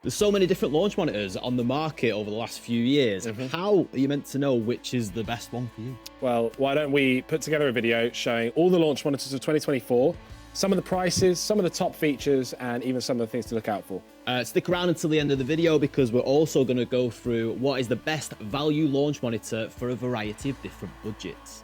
There's so many different launch monitors on the market over the last few years. How are you meant to know which is the best one for you? Well, why don't we put together a video showing all the launch monitors of 2024, some of the prices, some of the top features, and even some of the things to look out for. Stick around until the end of the video because we're also going to go through what is the best value launch monitor for a variety of different budgets.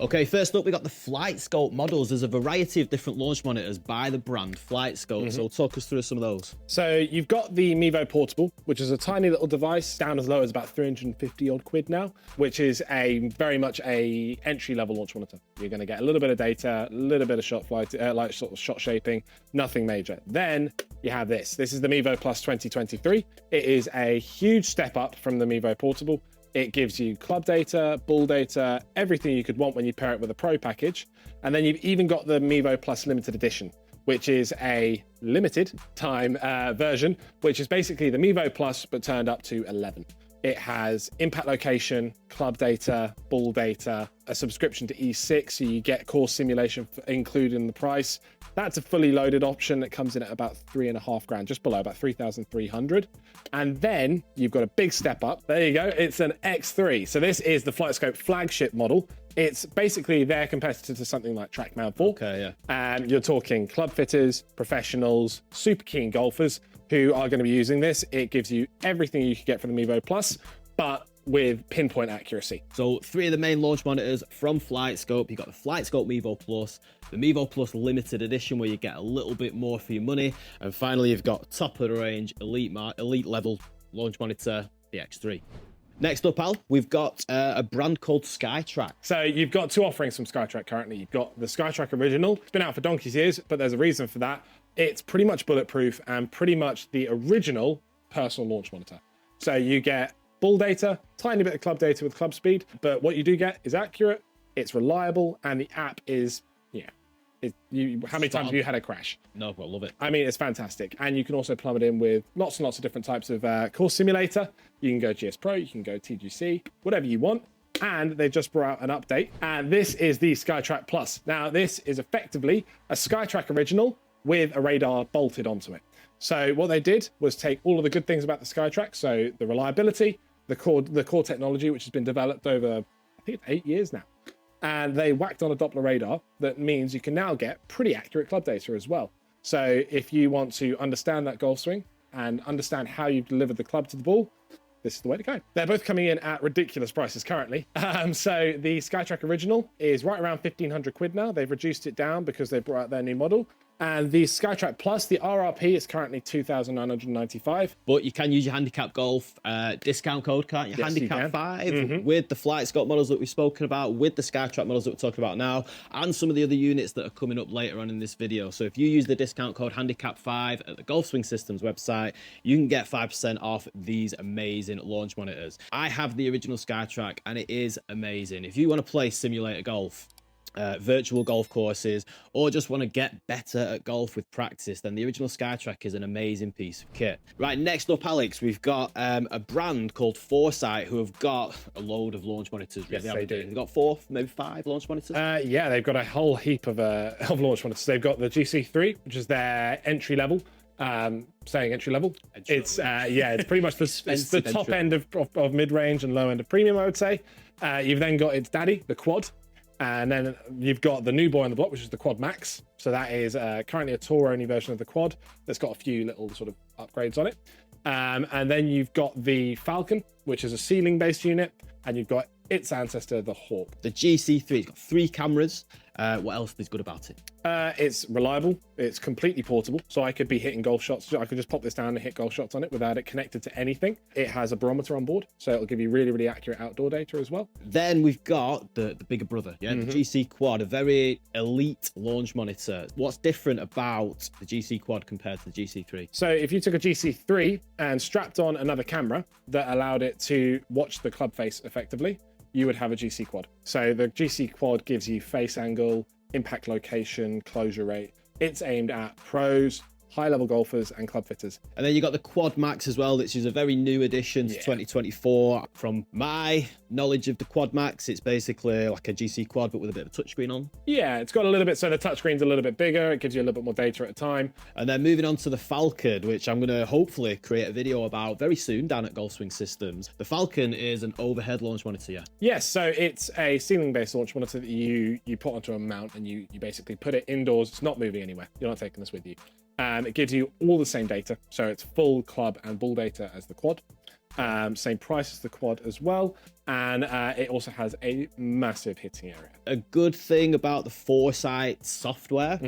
Okay, first up, we got the Flightscope models. There's a variety of different launch monitors by the brand Flightscope. So talk us through some of those. So you've got the Mevo Portable, which is a tiny little device down as low as about 350 odd quid now, which is very much a entry-level launch monitor. You're going to get a little bit of data, a little bit of shot flight, like sort of shot shaping, nothing major. Then you have this. This is the Mevo Plus 2023. It is a huge step up from the Mevo Portable. It gives you club data, ball data, everything you could want when you pair it with a Pro package. And then you've even got the Mevo Plus Limited Edition, which is a limited time version, which is basically the Mevo Plus, but turned up to 11. It has impact location, club data, ball data, a subscription to E6, so you get course simulation included in the price. That's a fully loaded option that comes in at about 3.5 grand, just below, about 3,300. And then you've got a big step up. There you go. It's an X3. So this is the Flightscope flagship model. It's basically their competitor to something like Trackman 4. Okay, yeah. And you're talking club fitters, professionals, super keen golfers who are going to be using this. It gives you everything you could get from the Mevo Plus, but with pinpoint accuracy. So 3 of the main launch monitors from Flightscope. You've got the Flightscope Mevo Plus, the Mevo Plus Limited Edition, where you get a little bit more for your money. And finally, you've got top of the range, elite level launch monitor, the X3. Next up, Al, we've got a brand called Skytrack. So you've got 2 offerings from Skytrack currently. You've got the Skytrack Original. It's been out for donkey's years, but there's a reason for that. It's pretty much bulletproof and pretty much the original personal launch monitor. So you get ball data, tiny bit of club data with club speed, but what you do get is accurate, it's reliable, and the app is, how many times have you had a crash? No, I love it. I mean, it's fantastic. And you can also plumb it in with lots and lots of different types of course simulator. You can go GS Pro, you can go TGC, whatever you want. And they just brought out an update. And this is the Skytrack Plus. Now, this is effectively a Skytrack Original with a radar bolted onto it. So what they did was take all of the good things about the Skytrack, so the reliability, the core technology, which has been developed over, I think it's 8 years now, and they whacked on a Doppler radar that means you can now get pretty accurate club data as well. So if you want to understand that golf swing and understand how you've delivered the club to the ball, this is the way to go. They're both coming in at ridiculous prices currently. So the Skytrack Original is right around 1,500 quid now. They've reduced it down because they brought out their new model. And the Skytrack Plus, the RRP, is currently 2,995. But you can use your handicap golf discount code, can't you? Yes, handicap you can. 5 with the Flightscope models that we've spoken about, with the Skytrack models that we're talking about now, and some of the other units that are coming up later on in this video. So if you use the discount code handicap 5 at the Golf Swing Systems website, you can get 5% off these amazing launch monitors. I have the original Skytrack and it is amazing. If you want to play simulator golf, virtual golf courses, or just want to get better at golf with practice, then the original Skytrack is an amazing piece of kit. Right, next up, Alex, we've got a brand called Foresight who have got a load of launch monitors. Yes, they do. They've got 4, maybe 5 launch monitors. Yeah, they've got a whole heap of launch monitors. They've got the GC3, which is their entry level. Saying entry level, it's pretty much it's the top end of mid-range and low end of premium, I would say. You've then got its daddy, the Quad. And then you've got the new boy on the block, which is the Quad Max. So that is currently a tour-only version of the Quad that's got a few little sort of upgrades on it. And then you've got the Falcon, which is a ceiling-based unit. And you've got its ancestor, the Hawk. The GC3, it's got 3 cameras. What else is good about it? It's reliable. It's completely portable. So I could be hitting golf shots. I could just pop this down and hit golf shots on it without it connected to anything. It has a barometer on board, so it'll give you really, really accurate outdoor data as well. Then we've got the bigger brother, the GC Quad, a very elite launch monitor. What's different about the GC Quad compared to the GC3? So if you took a GC3 and strapped on another camera that allowed it to watch the club face effectively, you would have a GC Quad. So the GC Quad gives you face angle, impact location, closure rate. It's aimed at pros, high-level golfers and club fitters. And then you got the Quad Max as well, which is a very new addition to 2024. From my knowledge of the Quad Max, it's basically like a GC Quad, but with a bit of a touchscreen on. Yeah, it's got a little bit, so the touchscreen's a little bit bigger. It gives you a little bit more data at a time. And then moving on to the Falcon, which I'm going to hopefully create a video about very soon down at Golfswing Systems. The Falcon is an overhead launch monitor, yeah? Yes, so it's a ceiling-based launch monitor that you put onto a mount, and you basically put it indoors. It's not moving anywhere. You're not taking this with you. It gives you all the same data. So it's full club and ball data as the Quad. Same price as the Quad as well. And it also has a massive hitting area. A good thing about the Foresight software,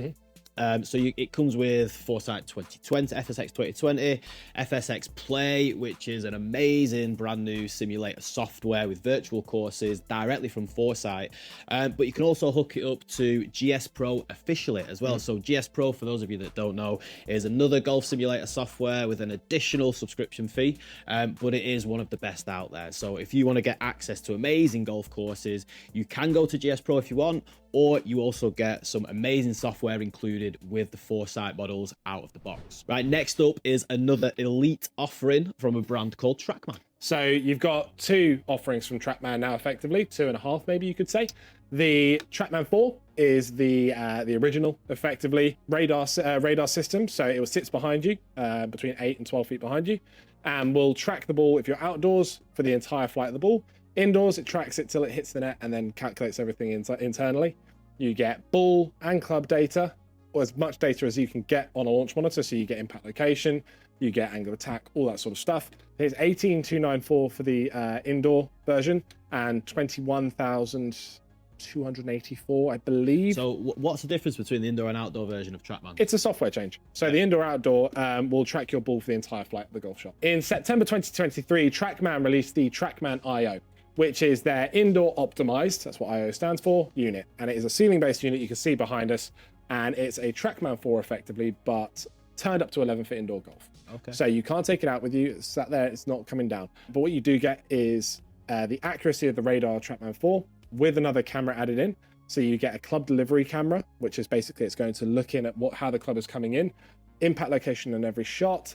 it comes with Foresight 2020, FSX 2020, FSX Play, which is an amazing brand new simulator software with virtual courses directly from Foresight. But you can also hook it up to GS Pro officially as well. So GS Pro, for those of you that don't know, is another golf simulator software with an additional subscription fee, but it is one of the best out there. So if you want to get access to amazing golf courses, you can go to GS Pro if you want, or you also get some amazing software included with the Foresight models out of the box. Right, next up is another elite offering from a brand called Trackman. So you've got two offerings from Trackman now, effectively, 2.5 maybe you could say. The Trackman 4 is the original, effectively, radar system. So it sits behind you, between 8 and 12 feet behind you, and will track the ball if you're outdoors for the entire flight of the ball. Indoors, it tracks it till it hits the net and then calculates everything internally. You get ball and club data, or as much data as you can get on a launch monitor. So you get impact location, you get angle of attack, all that sort of stuff. It's $18,294 for the indoor version and $21,284, I believe. So what's the difference between the indoor and outdoor version of Trackman? It's a software change. So the indoor-outdoor will track your ball for the entire flight of the golf shot. In September 2023, Trackman released the Trackman IO, which is their indoor optimized, that's what IO stands for, unit. And it is a ceiling-based unit you can see behind us. And it's a Trackman 4 effectively, but turned up to 11 for indoor golf. Okay. So you can't take it out with you. It's sat there, it's not coming down. But what you do get is the accuracy of the radar Trackman 4 with another camera added in. So you get a club delivery camera, which is basically it's going to look in at how the club is coming in, impact location on every shot.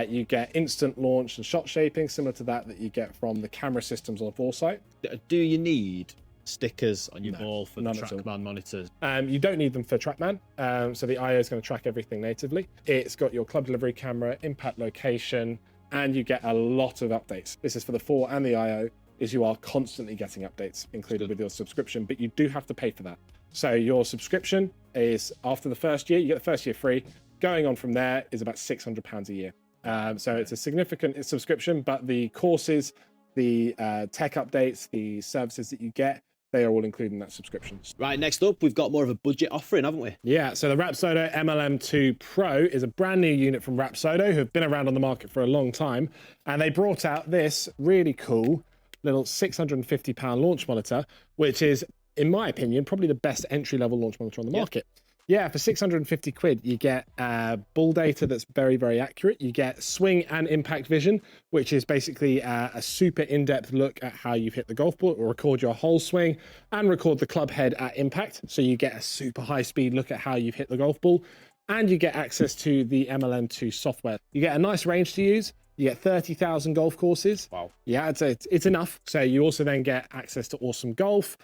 You get instant launch and shot shaping, similar to that you get from the camera systems on Foresight. Do you need stickers on your ball for the Trackman monitors? You don't need them for Trackman. So the IO is going to track everything natively. It's got your club delivery camera, impact location, and you get a lot of updates. This is for the 4 and the IO, is you are constantly getting updates included with your subscription, but you do have to pay for that. So your subscription is after the first year, you get the first year free. Going on from there is about £600 a year. So it's a significant subscription, but the courses, the tech updates, the services that you get, they are all included in that subscription. Right, next up, we've got more of a budget offering, haven't we? Yeah, so the Rapsodo MLM2PRO is a brand new unit from Rapsodo, who have been around on the market for a long time. And they brought out this really cool little £650 launch monitor, which is, in my opinion, probably the best entry-level launch monitor on the market. Yeah, for 650 quid, you get ball data that's very, very accurate. You get swing and impact vision, which is basically a super in-depth look at how you've hit the golf ball. It will record your whole swing and record the club head at impact. So you get a super high-speed look at how you've hit the golf ball. And you get access to the MLM2 software. You get a nice range to use. You get 30,000 golf courses. Wow. Yeah, it's enough. So you also then get access to awesome golf.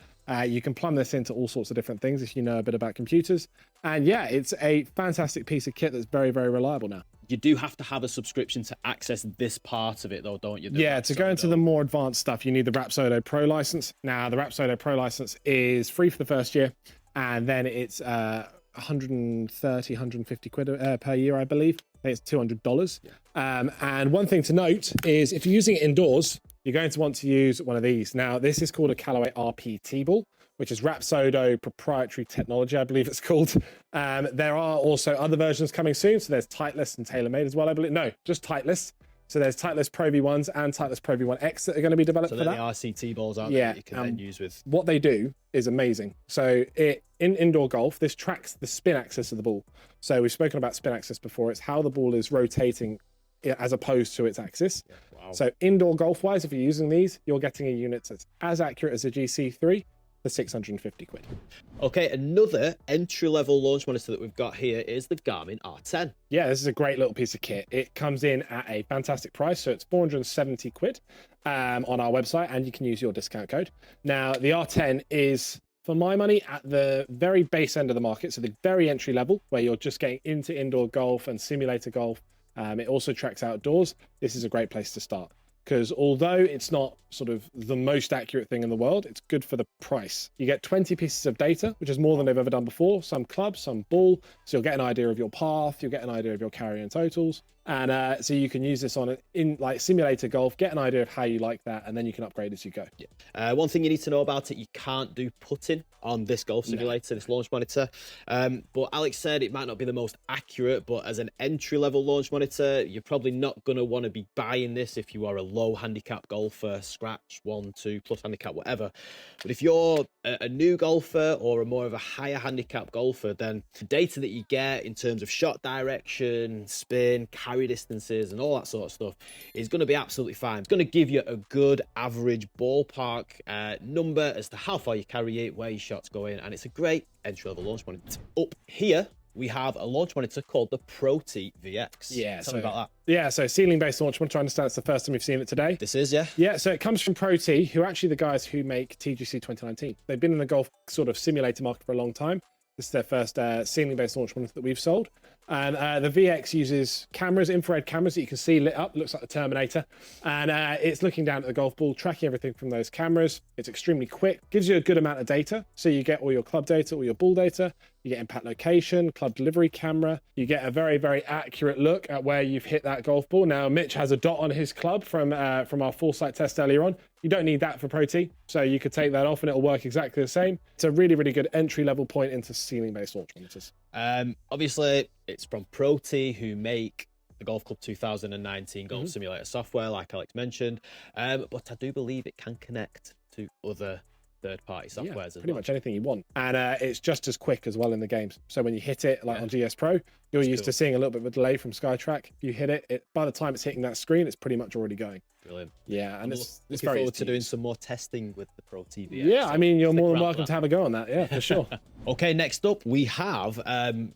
You can plumb this into all sorts of different things if you know a bit about computers. And yeah, it's a fantastic piece of kit that's very, very reliable now. You do have to have a subscription to access this part of it though, don't you? Yeah, to go into the more advanced stuff, you need the Rapsodo Pro license. Now, the Rapsodo Pro license is free for the first year, and then it's 130, 150 quid per year, I believe. I think it's $200. Yeah. And one thing to note is if you're using it indoors, you're going to want to use one of these. Now, this is called a Callaway RPT ball, which is Rapsodo proprietary technology, I believe it's called. There are also other versions coming soon. So there's Titleist and TaylorMade as well, I believe. No, just Titleist. So there's Titleist Pro V1s and Titleist Pro V1X that are going to be developed for that. the RCT balls out there that you can then use with. What they do is amazing. So in indoor golf, this tracks the spin axis of the ball. So we've spoken about spin axis before. It's how the ball is rotating as opposed to its axis. Yeah, wow. So indoor golf wise, if you're using these, you're getting a unit that's as accurate as a GC3 for 650 quid. Okay, another entry-level launch monitor that we've got here is the Garmin R10. Yeah, this is a great little piece of kit. It comes in at a fantastic price, so it's 470 quid on our website, and you can use your discount code. Now, the R10 is, for my money, at the very base end of the market, so the very entry level, where you're just getting into indoor golf and simulator golf. It also tracks outdoors. This is a great place to start, because although it's not sort of the most accurate thing in the world, it's good for the price. You get 20 pieces of data, which is more than they've ever done before. Some club, some ball. So you'll get an idea of your path. You'll get an idea of your carry and totals. And so you can use this on in like simulator golf, get an idea of how you like that, and then you can upgrade as you go. Yeah. One thing you need to know about it, you can't do putting on this golf simulator, this launch monitor. But Alex said it might not be the most accurate, but as an entry-level launch monitor, you're probably not going to want to be buying this if you are a low handicap golfer, scratch, 1, 2 plus handicap, whatever. But if you're a new golfer or a more of a higher handicap golfer, then the data that you get in terms of shot direction, spin, carry distances and all that sort of stuff is going to be absolutely fine. It's going to give you a good average ballpark number as to how far you carry it, where your shot's going, and it's a great entry-level launch monitor. Up here we have a launch monitor called the Protee VX. Yeah, Tell me about that. Yeah, so ceiling-based launch monitor. I understand it's the first time you've seen it today. This is, yeah. Yeah, so it comes from Protee, who are actually the guys who make TGC 2019. They've been in the golf sort of simulator market for a long time. This is their first ceiling-based launch monitor that we've sold. And the VX uses cameras, infrared cameras that you can see lit up, looks like the Terminator. And it's looking down at the golf ball, tracking everything from those cameras. It's extremely quick, gives you a good amount of data. So you get all your club data, all your ball data, you get impact location, club delivery camera. You get a very, very accurate look at where you've hit that golf ball. Now, Mitch has a dot on his club from our Foresight test earlier on. You don't need that for Protee, so you could take that off and it'll work exactly the same. It's a really, really good entry-level point into ceiling-based launch monitors. Obviously, it's from Protee, who make the Golf Club 2019 Golf Simulator software, like Alex mentioned. But I do believe it can connect to other third-party softwares as well. Pretty much anything you want. And it's just as quick as well in the games. So when you hit it, like on GS Pro, you're used to seeing a little bit of a delay from Skytrack. You hit it, by the time it's hitting that screen, it's pretty much already going. Brilliant. Yeah, and it's looking very forward to doing some more testing with the Protee VX. Yeah, I mean, you're more than welcome to have a go on that. Yeah, for sure. Okay, next up, we have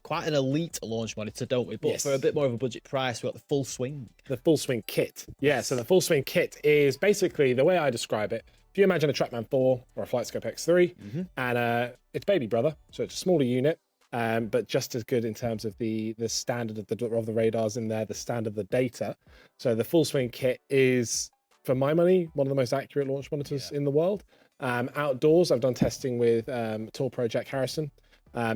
quite an elite launch monitor, don't we? But for a bit more of a budget price, we've got the Full Swing. The Full Swing kit. Yeah, so the Full Swing kit is basically, the way I describe it, if you imagine a Trackman 4 or a Flightscope X3, and it's baby brother, so it's a smaller unit, but just as good in terms of the standard of the radars in there, the standard of the data. So the Full Swing kit is, for my money, one of the most accurate launch monitors in the world. Outdoors, I've done testing with Tour Pro Jack Harrison.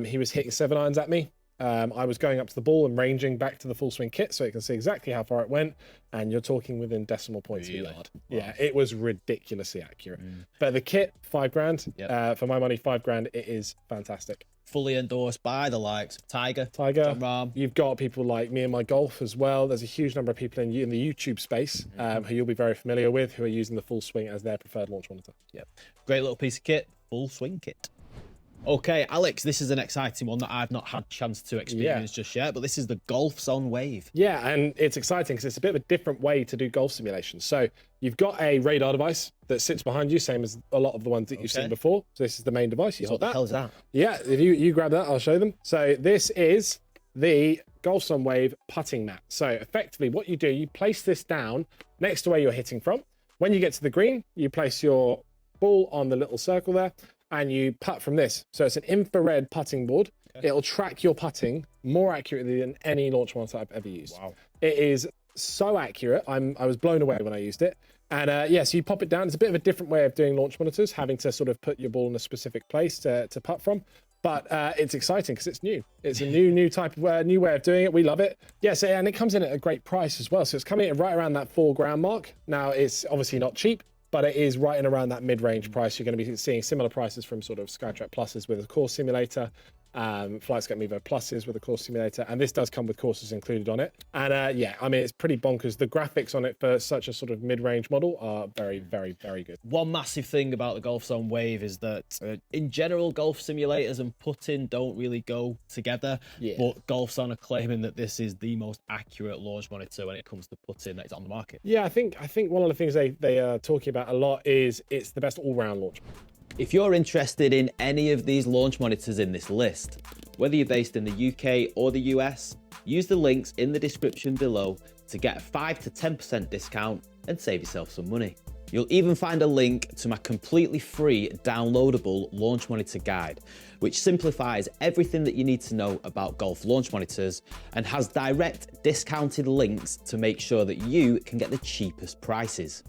He was hitting 7-irons at me. I was going up to the ball and ranging back to the Full Swing kit so you can see exactly how far it went, and you're talking within decimal points of a yard. Wow. Yeah, it was ridiculously accurate. But the kit, $5,000. For my money, $5,000. It is fantastic. Fully endorsed by the likes of Tiger, John Rahm. You've got people like Me and My Golf as well. There's a huge number of people in the YouTube space who you'll be very familiar with, who are using the Full Swing as their preferred launch monitor. Yep, great little piece of kit, Full Swing kit. Okay, Alex, this is an exciting one that I've not had a chance to experience just yet, but this is the Golfzon Wave. Yeah, and it's exciting because it's a bit of a different way to do golf simulations. So you've got a radar device that sits behind you, same as a lot of the ones that you've seen before. So this is the main device. You hold that. What the hell is that? Yeah, if you grab that, I'll show them. So this is the Golfzon Wave putting mat. So effectively what you do, you place this down next to where you're hitting from. When you get to the green, you place your ball on the little circle there, and you putt from this. So it's an infrared putting board. It'll track your putting more accurately than any launch monitor I've ever used. Wow. It is so accurate. I was blown away when I used it. And so you pop it down. It's a bit of a different way of doing launch monitors, having to sort of put your ball in a specific place to putt from. But it's exciting because it's new. It's a new type of new way of doing it. We love it. Yeah, so, and it comes in at a great price as well. So it's coming in right around that $4,000 mark. Now it's obviously not cheap, but it is right in around that mid-range price. You're going to be seeing similar prices from sort of Skytrack Pluses with a course simulator, Flightscope Mevo Pluses with a course simulator, and this does come with courses included on it. And yeah, I mean, it's pretty bonkers. The graphics on it for such a sort of mid-range model are very, very, very good. One massive thing about the Golfzon Wave is that in general, golf simulators and putting don't really go together, but Golfzon are claiming that this is the most accurate launch monitor when it comes to putting that is on the market. Yeah, I think one of the things they are talking about a lot is it's the best all-round launch. If you're interested in any of these launch monitors in this list, whether you're based in the UK or the US, use the links in the description below to get a 5 to 10% discount and save yourself some money. You'll even find a link to my completely free downloadable launch monitor guide, which simplifies everything that you need to know about golf launch monitors and has direct discounted links to make sure that you can get the cheapest prices.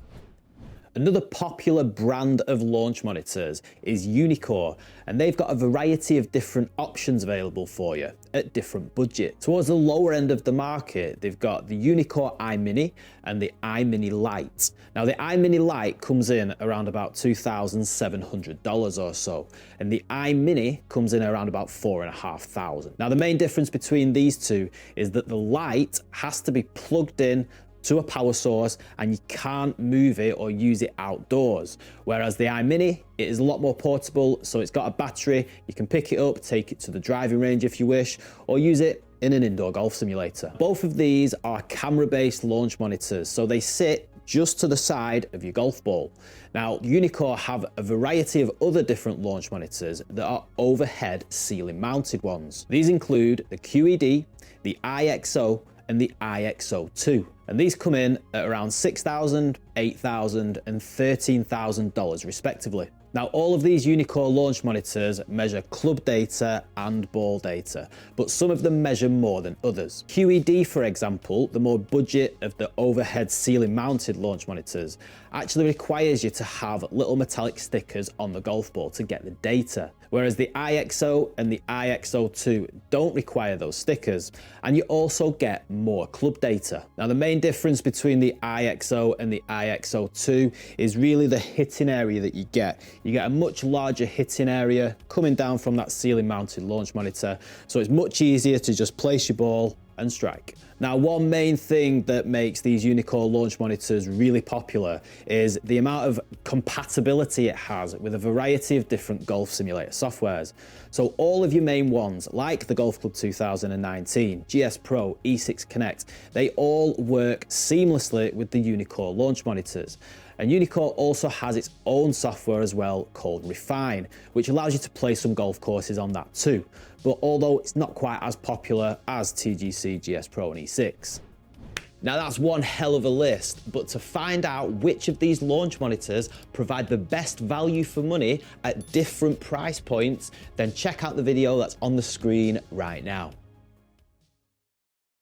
Another popular brand of launch monitors is Unicore, and they've got a variety of different options available for you at different budgets. Towards the lower end of the market, they've got the Unicore iMini and the iMini Lite. Now the iMini Lite comes in around about $2,700 or so, and the iMini comes in around about $4,500. Now the main difference between these two is that the Lite has to be plugged in to a power source and you can't move it or use it outdoors. Whereas the iMini, it is a lot more portable, so it's got a battery, you can pick it up, take it to the driving range if you wish, or use it in an indoor golf simulator. Both of these are camera-based launch monitors, so they sit just to the side of your golf ball. Now, Unicore have a variety of other different launch monitors that are overhead ceiling mounted ones. These include the QED, the IXO, and the IXO2. And these come in at around $6,000, $8,000, and $13,000 respectively. Now, all of these Unicore launch monitors measure club data and ball data, but some of them measure more than others. QED, for example, the more budget of the overhead ceiling mounted launch monitors, actually requires you to have little metallic stickers on the golf ball to get the data. Whereas the IXO and the IXO2 don't require those stickers, and you also get more club data. Now, the main difference between the IXO and the IXO2 is really the hitting area that you get. You get a much larger hitting area coming down from that ceiling mounted launch monitor, so it's much easier to just place your ball and strike. Now, one main thing that makes these Unicore launch monitors really popular is the amount of compatibility it has with a variety of different golf simulator softwares. So all of your main ones, like the Golf Club 2019, GS Pro, E6 Connect, they all work seamlessly with the Unicore launch monitors. And Unicore also has its own software as well called Refine, which allows you to play some golf courses on that too. But although it's not quite as popular as TGC, GS Pro and E6. Now that's one hell of a list, but to find out which of these launch monitors provide the best value for money at different price points, then check out the video that's on the screen right now.